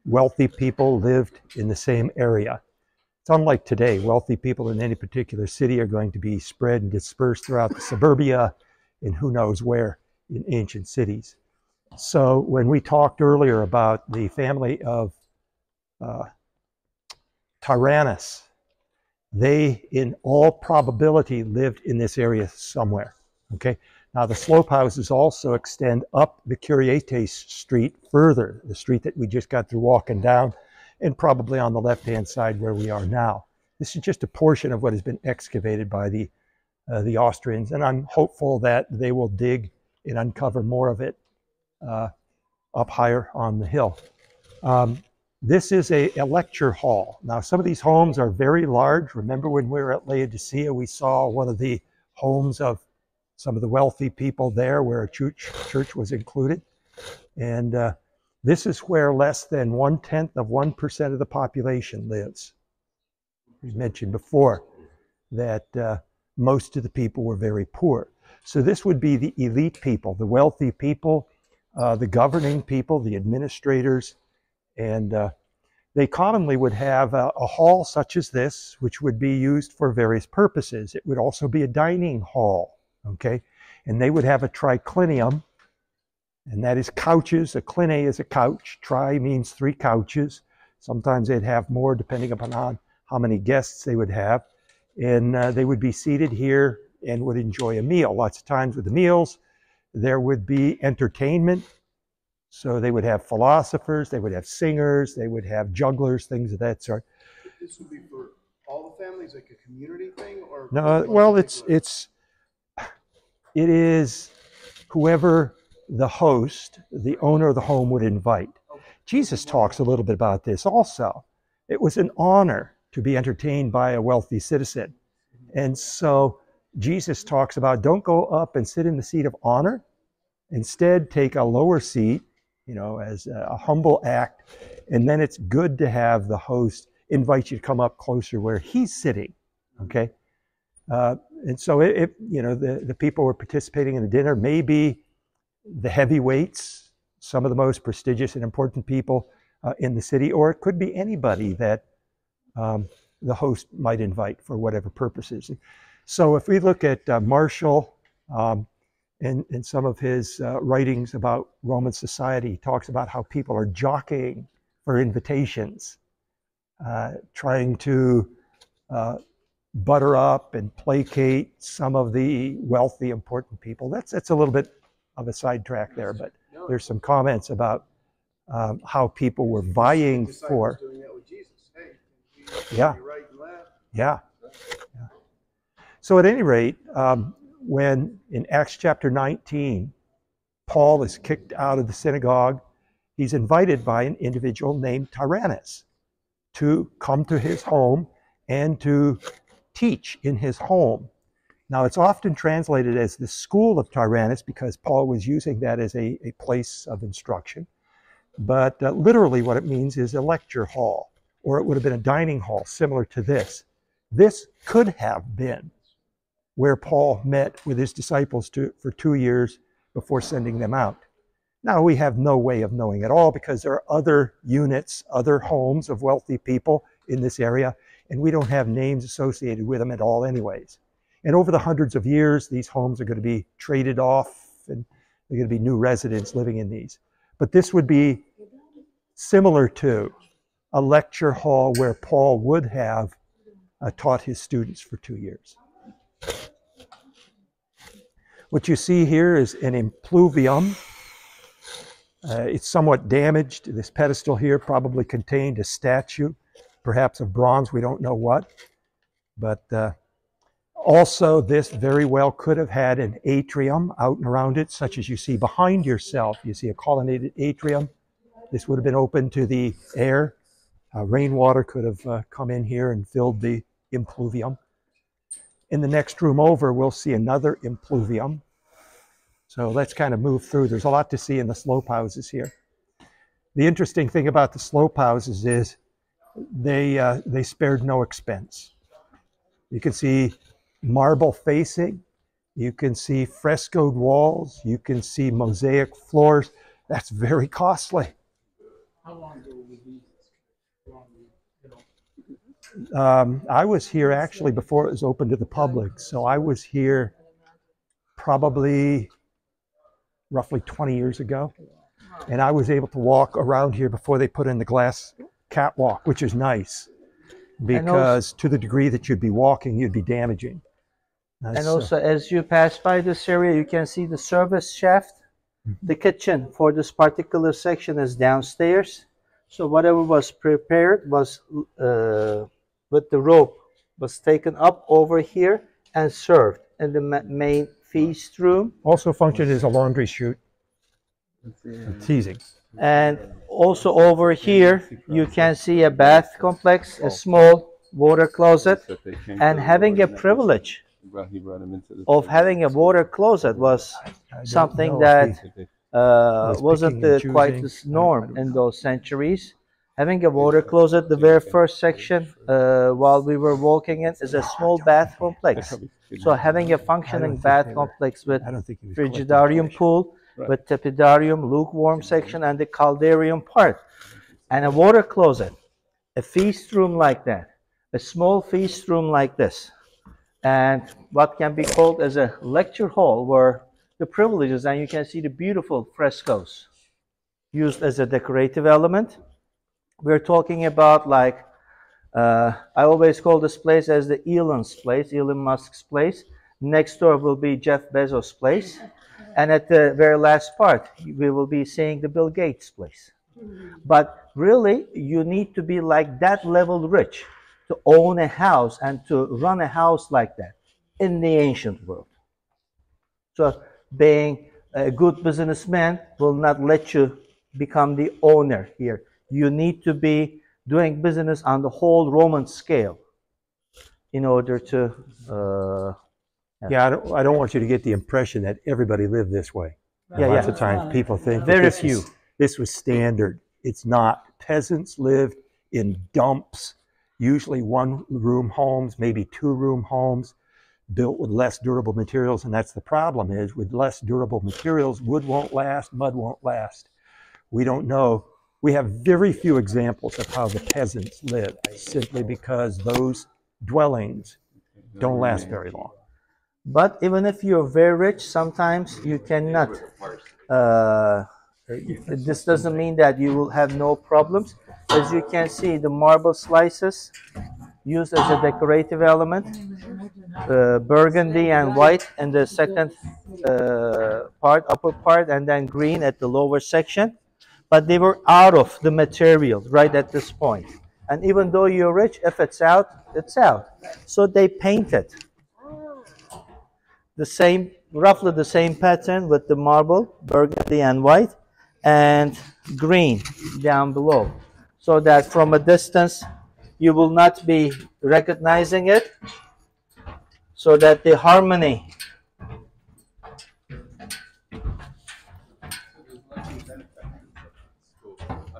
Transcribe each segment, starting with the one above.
wealthy people lived in the same area. It's unlike today. Wealthy people in any particular city are going to be spread and dispersed throughout the suburbia and who knows where in ancient cities. So when we talked earlier about the family of Tyrannus, they, in all probability, lived in this area somewhere. Okay. Now the slope houses also extend up the Curietes Street further, the street that we just got through walking down, and probably on the left-hand side where we are now. This is just a portion of what has been excavated by the Austrians, and I'm hopeful that they will dig and uncover more of it up higher on the hill. This is a lecture hall. Now, some of these homes are very large. Remember when we were at Laodicea, we saw one of the homes of some of the wealthy people there where a church was included. And this is where less than 0.1% of the population lives. We mentioned before that most of the people were very poor. So this would be the elite people, the wealthy people, the governing people, the administrators, and they commonly would have a hall such as this, which would be used for various purposes. It would also be a dining hall, okay? And they would have a triclinium, and that is couches. A cline is a couch. Tri means 3 couches. Sometimes they'd have more depending upon how many guests they would have. And they would be seated here and would enjoy a meal. Lots of times with the meals, there would be entertainment. So they would have philosophers, they would have singers, they would have jugglers, things of that sort. This would be for all the families, like a community thing, or no? Well, it is whoever the host, the owner of the home, would invite. Okay. Jesus talks a little bit about this also. It was an honor to be entertained by a wealthy citizen, and so Jesus talks about don't go up and sit in the seat of honor. Instead, take a lower seat, you know, as a humble act, and then it's good to have the host invite you to come up closer where he's sitting, okay? And so, you know, the people who are participating in the dinner may be the heavyweights, some of the most prestigious and important people in the city, or it could be anybody that the host might invite for whatever purposes. So if we look at Marshall, in some of his writings about Roman society, he talks about how people are jockeying for invitations, trying to butter up and placate some of the wealthy, important people. That's a little bit of a sidetrack there, but there's some comments about how people were vying for. Yeah. Yeah. So at any rate, when in Acts chapter 19, Paul is kicked out of the synagogue, he's invited by an individual named Tyrannus to come to his home and to teach in his home. Now, it's often translated as the school of Tyrannus because Paul was using that as a place of instruction. But literally what it means is a lecture hall, or it would have been a dining hall similar to this. This could have been where Paul met with his disciples for 2 years before sending them out. Now, we have no way of knowing at all because there are other units, other homes of wealthy people in this area, and we don't have names associated with them at all anyways. And over the hundreds of years, these homes are going to be traded off, and there are going to be new residents living in these. But this would be similar to a lecture hall where Paul would have taught his students for 2 years. What you see here is an impluvium. It's somewhat damaged. This pedestal here probably contained a statue, perhaps of bronze, we don't know what. But also this very well could have had an atrium out and around it, such as you see behind yourself. You see a colonnaded atrium. This would have been open to the air. Rainwater could have come in here and filled the impluvium. In the next room over, we'll see another impluvium. So let's kind of move through. There's a lot to see in the slope houses here. The interesting thing about the slope houses is they spared no expense. You can see marble facing. You can see frescoed walls. You can see mosaic floors. That's very costly. I was here actually before it was open to the public, so I was here probably roughly 20 years ago, and I was able to walk around here before they put in the glass catwalk, which is nice, because to the degree that you'd be walking, you'd be damaging. And also, as you pass by this area, you can see the service shaft. The kitchen for this particular section is downstairs. So whatever was prepared was with the rope was taken up over here and served in the main feast room. Also functioned as a laundry chute. Teasing. And also over here, you can see a bath complex, a small water closet, and having a privilege of having a water closet was something that wasn't quite the norm in those centuries. Having a water closet, the very first section while we were walking in is a small bath complex. So having a functioning bath complex with frigidarium pool, with tepidarium, lukewarm section, and the caldarium part, and a water closet, a feast room like that, a small feast room like this, and what can be called as a lecture hall where the privileges, and you can see the beautiful frescoes used as a decorative element. We're talking about, like, I always call this place as the Elon's place, Elon Musk's place. Next door will be Jeff Bezos' place. And at the very last part, we will be seeing the Bill Gates place. But really, you need to be like that level rich to own a house and to run a house like that in the ancient world. So being a good businessman will not let you become the owner here. You need to be doing business on the whole Roman scale in order to... Yeah, I don't want you to get the impression that everybody lived this way. Lots of times people think very few. This was standard. It's not. Peasants lived in dumps, usually one-room homes, maybe two-room homes, built with less durable materials. And that's the problem, is with less durable materials, wood won't last, mud won't last. We don't know. We have very few examples of how the peasants lived, simply because those dwellings don't last very long. But even if you're very rich, sometimes you cannot. This doesn't mean that you will have no problems. As you can see, the marble slices used as a decorative element, burgundy and white in the second part, upper part, and then green at the lower section. But they were out of the material right at this point. And even though you're rich, if it's out, it's out. So they painted the same, roughly the same pattern with the marble, burgundy and white, and green down below, so that from a distance you will not be recognizing it, so that the harmony. I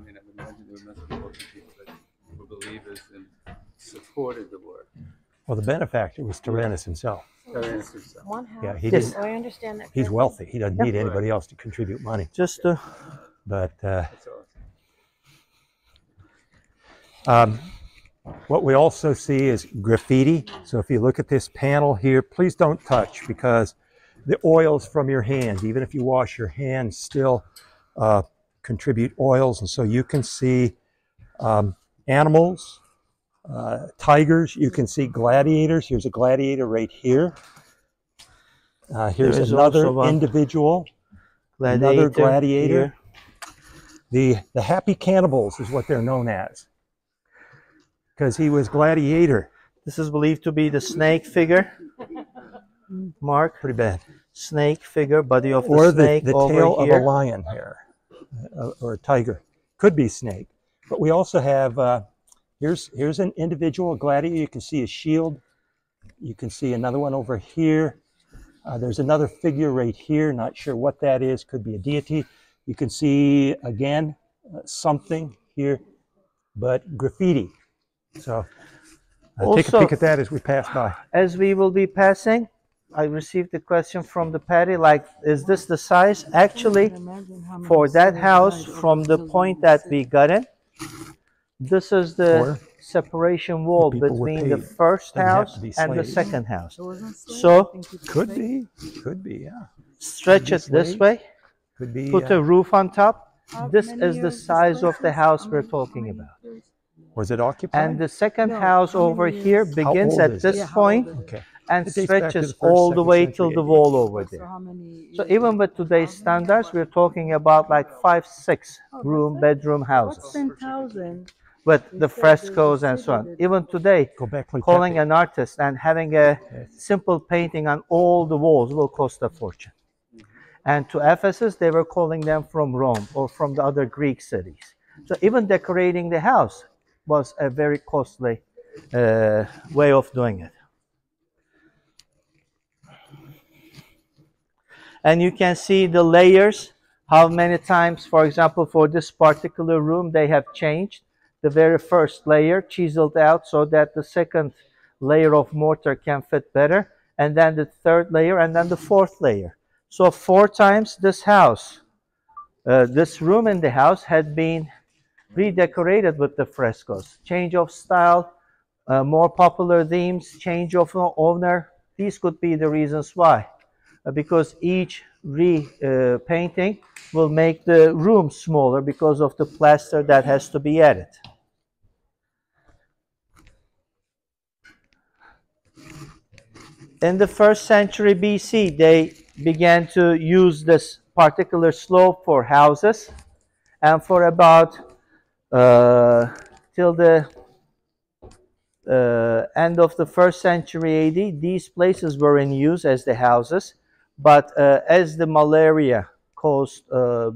mean, I would imagine there must be lots of people that were believers and supported the work. Well, the benefactor was Tyrannus himself. Tyrannus himself. One house. Yeah, he Yes. didn't. Oh, I understand that. He's wealthy. He doesn't need anybody else to contribute money. Just to, But That's awesome. what we also see is graffiti. So if you look at this panel here, please don't touch, because the oils from your hands, even if you wash your hands, still contribute oils. And so you can see animals, tigers, you can see gladiators. Here's a gladiator right here. Here's another individual, another gladiator. The happy cannibals is what they're known as, because he was gladiator. this is believed to be the snake figure. Mark, Pretty bad. snake figure, body of the Or snake the over tail here. of a lion here, or a tiger. Could be snake. But we also have, here's an individual, a gladiator. You can see a shield. You can see another one over here. There's another figure right here. Not sure what that is. Could be a deity. You can see, again, something here, but graffiti. So take a Also- peek at that as we pass by. As we will be passing, I received the question from the Patty, like, is this the size? Actually, for that house, from the point that we got in, this is the Or separation wall people were between the paid. first Doesn't have house to be and the slaves. second house. So Could be, yeah. stretch it this slaves. way, Could be. put a roof on top. This is the size of the house we're talking about. Was it occupied? And the second house over here begins old at is this it? point Okay. and It dates back to stretches the first, all the second way century till the AD. wall over there. So even with today's standards, we're talking about like 5, 6 bedroom houses 10,000. with the frescoes and so on. Even today, Go back, play calling Pepe. an artist and having a simple painting on all the walls will cost a fortune. And to Ephesus, they were calling them from Rome or from the other Greek cities. So even decorating the house was a very costly way of doing it. And you can see the layers, how many times, for example, for this particular room, they have changed. The very first layer chiseled out so that the second layer of mortar can fit better, and then the third layer, and then the fourth layer. So 4 times this house, this room in the house had been redecorated with the frescoes. Change of style, more popular themes, change of owner. These could be the reasons why. Because each painting will make the room smaller because of the plaster that has to be added. In the 1st century BC, they began to use this particular slope for houses, and for about till the end of the 1st century AD, these places were in use as the houses. But as the malaria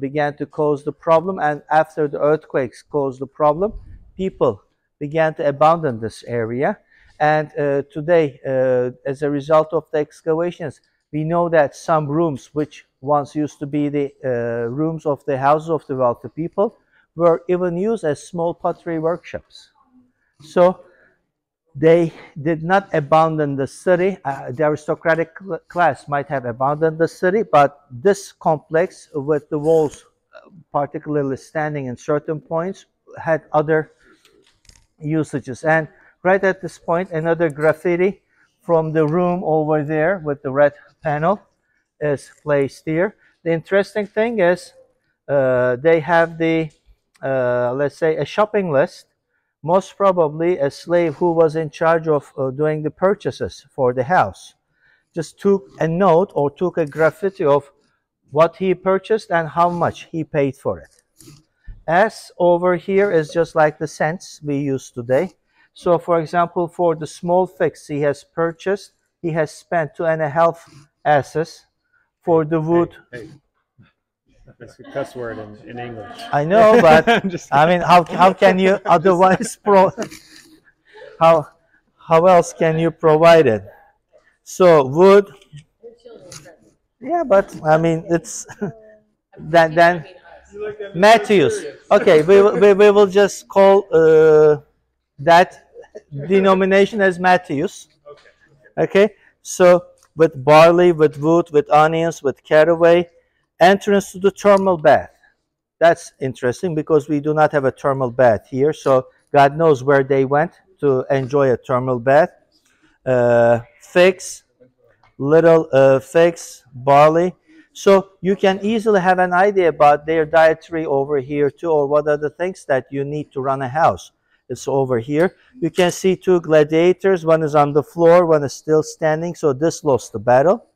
began to cause the problem, and after the earthquakes caused the problem, people began to abandon this area. And today, as a result of the excavations, we know that some rooms, which once used to be the rooms of the houses of the wealthy people, were even used as small pottery workshops. So they did not abandon the city. The aristocratic class might have abandoned the city, but this complex, with the walls particularly standing in certain points, had other usages. And right at this point, another graffiti from the room over there with the red panel is placed here. The interesting thing is they have the, let's say, a shopping list. Most probably a slave who was in charge of doing the purchases for the house just took a note or took a graffiti of what he purchased and how much he paid for it. S over here is just like the cents we use today. So for example, for the small fix he has purchased, he has spent 2.5 asses. For the wood, It's a cuss word in English. I know, but I mean, how can you otherwise how else can you provide it? So wood, yeah, but I mean it's then Matthews. Okay, we will just call that denomination as Matthews. Okay, so with barley, with wood, with onions, with caraway, entrance to the thermal bath. That's interesting because we do not have a thermal bath here. So God knows where they went to enjoy a thermal bath. Figs, little figs, barley. So you can easily have an idea about their dietary over here too, or what are the things that you need to run a house. It's over here. You can see 2 gladiators. One is on the floor, one is still standing. So this lost the battle.